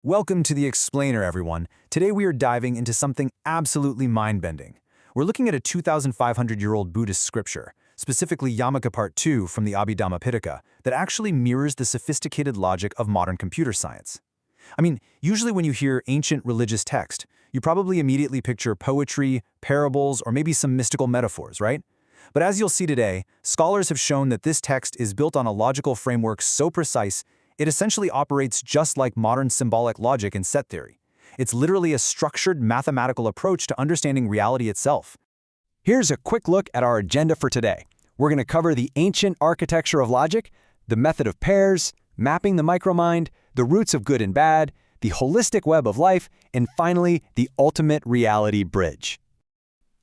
Welcome to The Explainer, everyone. Today we are diving into something absolutely mind-bending. We're looking at a 2,500-year-old Buddhist scripture, specifically Yamaka Part 2 from the Abhidhamma Pitaka, that actually mirrors the sophisticated logic of modern computer science. I mean, usually when you hear ancient religious text, you probably immediately picture poetry, parables, or maybe some mystical metaphors, right? But as you'll see today, scholars have shown that this text is built on a logical framework so precise it essentially operates just like modern symbolic logic and set theory. It's literally a structured mathematical approach to understanding reality itself. Here's a quick look at our agenda for today. We're going to cover the ancient architecture of logic, the method of pairs, mapping the micromind, the roots of good and bad, the holistic web of life, and finally, the ultimate reality bridge.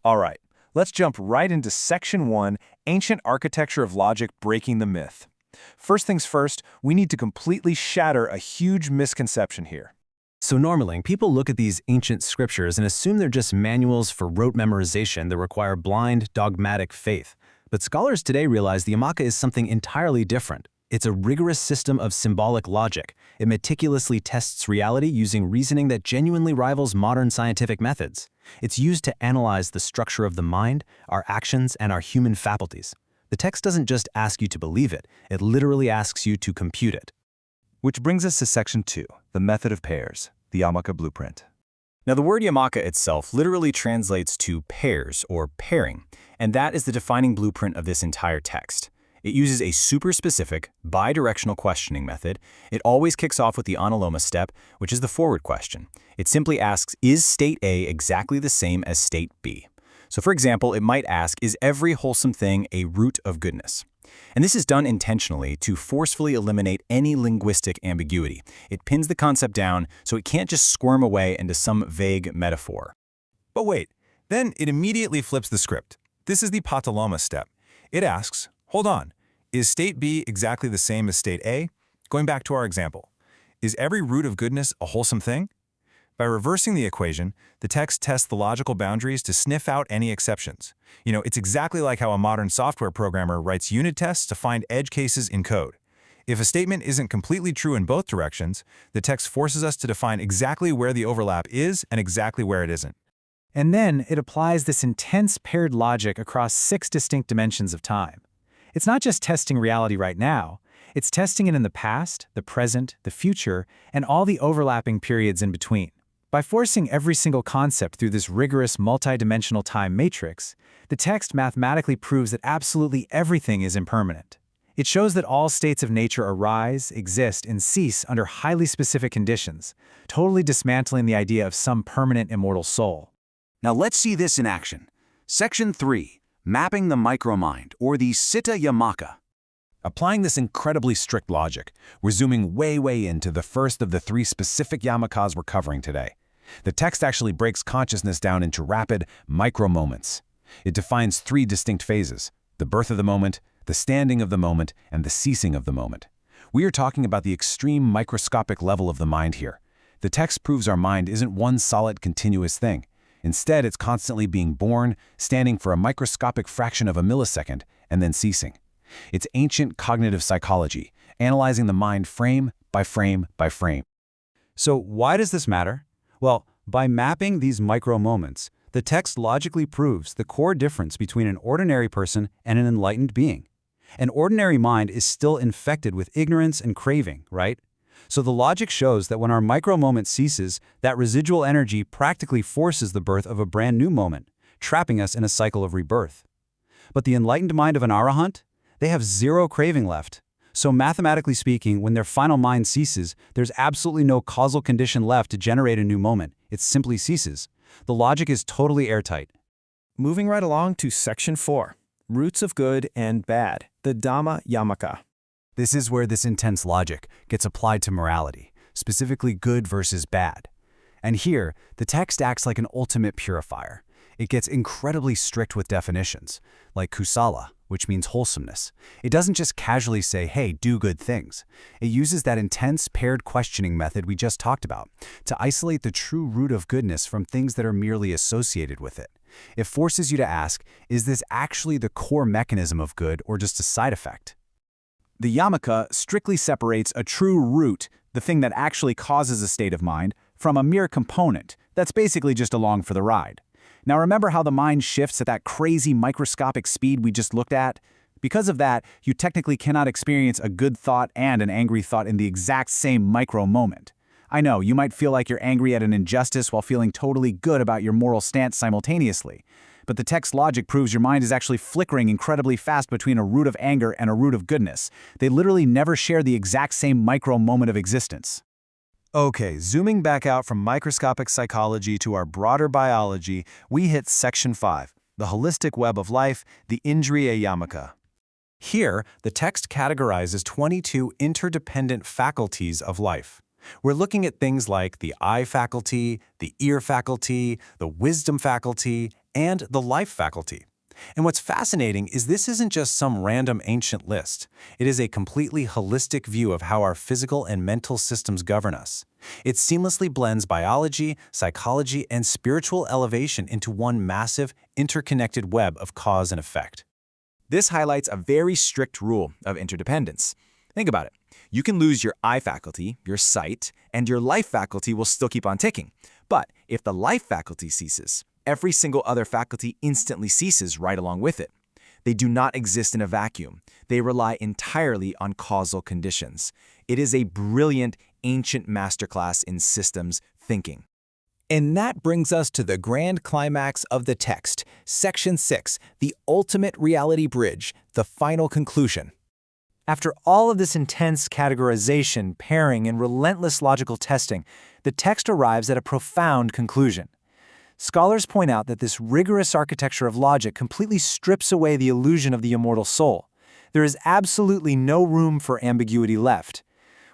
All right, let's jump right into Section 1, Ancient Architecture of Logic Breaking the Myth. First things first, we need to completely shatter a huge misconception here. So normally, people look at these ancient scriptures and assume they're just manuals for rote memorization that require blind, dogmatic faith. But scholars today realize the Yamaka is something entirely different. It's a rigorous system of symbolic logic. It meticulously tests reality using reasoning that genuinely rivals modern scientific methods. It's used to analyze the structure of the mind, our actions, and our human faculties. The text doesn't just ask you to believe it, it literally asks you to compute it. Which brings us to Section 2, the method of pairs, the Yamaka blueprint. Now, the word Yamaka itself literally translates to pairs or pairing, and that is the defining blueprint of this entire text. It uses a super-specific, bidirectional questioning method. It always kicks off with the anuloma step, which is the forward question. It simply asks, is state A exactly the same as state B? So for example, it might ask, is every wholesome thing a root of goodness? And this is done intentionally to forcefully eliminate any linguistic ambiguity. It pins the concept down so it can't just squirm away into some vague metaphor. But wait, then it immediately flips the script. This is the patiloma step. It asks, hold on, is state B exactly the same as state A? Going back to our example, is every root of goodness a wholesome thing? By reversing the equation, the text tests the logical boundaries to sniff out any exceptions. It's exactly like how a modern software programmer writes unit tests to find edge cases in code. If a statement isn't completely true in both directions, the text forces us to define exactly where the overlap is and exactly where it isn't. And then it applies this intense paired logic across 6 distinct dimensions of time. It's not just testing reality right now, it's testing it in the past, the present, the future, and all the overlapping periods in between. By forcing every single concept through this rigorous multidimensional time matrix, the text mathematically proves that absolutely everything is impermanent. It shows that all states of nature arise, exist, and cease under highly specific conditions, totally dismantling the idea of some permanent immortal soul. Now let's see this in action. Section 3, Mapping the Micromind, or the Citta Yamaka. Applying this incredibly strict logic, we're zooming way into the first of the 3 specific Yamakas we're covering today. The text actually breaks consciousness down into rapid, micro-moments. It defines 3 distinct phases: the birth of the moment, the standing of the moment, and the ceasing of the moment. We are talking about the extreme microscopic level of the mind here. The text proves our mind isn't one solid, continuous thing. Instead, it's constantly being born, standing for a microscopic fraction of a millisecond, and then ceasing. It's ancient cognitive psychology, analyzing the mind frame by frame by frame. So why does this matter? Well, by mapping these micro-moments, the text logically proves the core difference between an ordinary person and an enlightened being. An ordinary mind is still infected with ignorance and craving, right? So the logic shows that when our micro-moment ceases, that residual energy practically forces the birth of a brand new moment, trapping us in a cycle of rebirth. But the enlightened mind of an arahant? They have 0 craving left. So mathematically speaking, when their final mind ceases, there's absolutely no causal condition left to generate a new moment. It simply ceases. The logic is totally airtight. Moving right along to Section 4, Roots of Good and Bad, the Dhamma Yamaka. This is where this intense logic gets applied to morality, specifically good versus bad. And here, the text acts like an ultimate purifier. It gets incredibly strict with definitions, like kusala, which means wholesomeness. It doesn't just casually say, hey, do good things. It uses that intense paired questioning method we just talked about to isolate the true root of goodness from things that are merely associated with it. It forces you to ask, is this actually the core mechanism of good or just a side effect? The Yamaka strictly separates a true root the thing that actually causes a state of mind, from a mere component that's basically just along for the ride. Now remember how the mind shifts at that crazy microscopic speed we just looked at? Because of that, you technically cannot experience a good thought and an angry thought in the exact same micro moment. I know, you might feel like you're angry at an injustice while feeling totally good about your moral stance simultaneously. But the text logic proves your mind is actually flickering incredibly fast between a root of anger and a root of goodness. They literally never share the exact same micro moment of existence. Okay, zooming back out from microscopic psychology to our broader biology, we hit Section 5, the holistic web of life, the indriya Yamaka. Here, the text categorizes 22 interdependent faculties of life. We're looking at things like the eye faculty, the ear faculty, the wisdom faculty, and the life faculty. And what's fascinating is this isn't just some random ancient list. It is a completely holistic view of how our physical and mental systems govern us. It seamlessly blends biology, psychology, and spiritual elevation into one massive, interconnected web of cause and effect. This highlights a very strict rule of interdependence. Think about it. You can lose your eye faculty, your sight, and your life faculty will still keep on ticking. But if the life faculty ceases, every single other faculty instantly ceases right along with it. They do not exist in a vacuum. They rely entirely on causal conditions. It is a brilliant, ancient masterclass in systems thinking. And that brings us to the grand climax of the text, Section 6, the ultimate reality bridge, the final conclusion. After all of this intense categorization, pairing, and relentless logical testing, the text arrives at a profound conclusion. Scholars point out that this rigorous architecture of logic completely strips away the illusion of the immortal soul. There is absolutely no room for ambiguity left.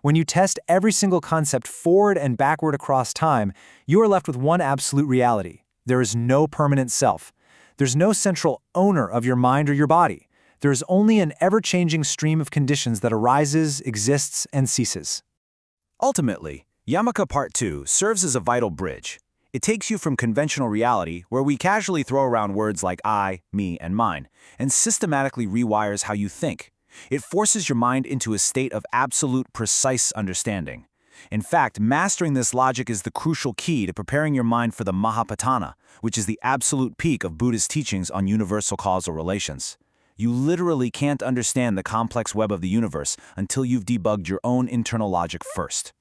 When you test every single concept forward and backward across time, you are left with one absolute reality. There is no permanent self. There's no central owner of your mind or your body. There is only an ever-changing stream of conditions that arises, exists, and ceases. Ultimately, Yamaka Part 2 serves as a vital bridge. It takes you from conventional reality, where we casually throw around words like I, me, and mine, and systematically rewires how you think. It forces your mind into a state of absolute, precise understanding. In fact, mastering this logic is the crucial key to preparing your mind for the Mahapatana, which is the absolute peak of Buddhist teachings on universal causal relations. You literally can't understand the complex web of the universe until you've debugged your own internal logic first.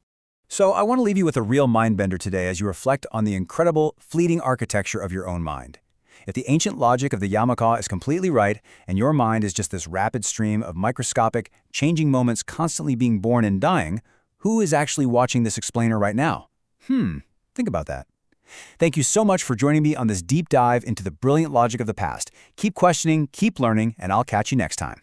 So I want to leave you with a real mind-bender today as you reflect on the incredible, fleeting architecture of your own mind. If the ancient logic of the Yamaka is completely right, and your mind is just this rapid stream of microscopic, changing moments constantly being born and dying, who is actually watching this explainer right now? Think about that. Thank you so much for joining me on this deep dive into the brilliant logic of the past. Keep questioning, keep learning, and I'll catch you next time.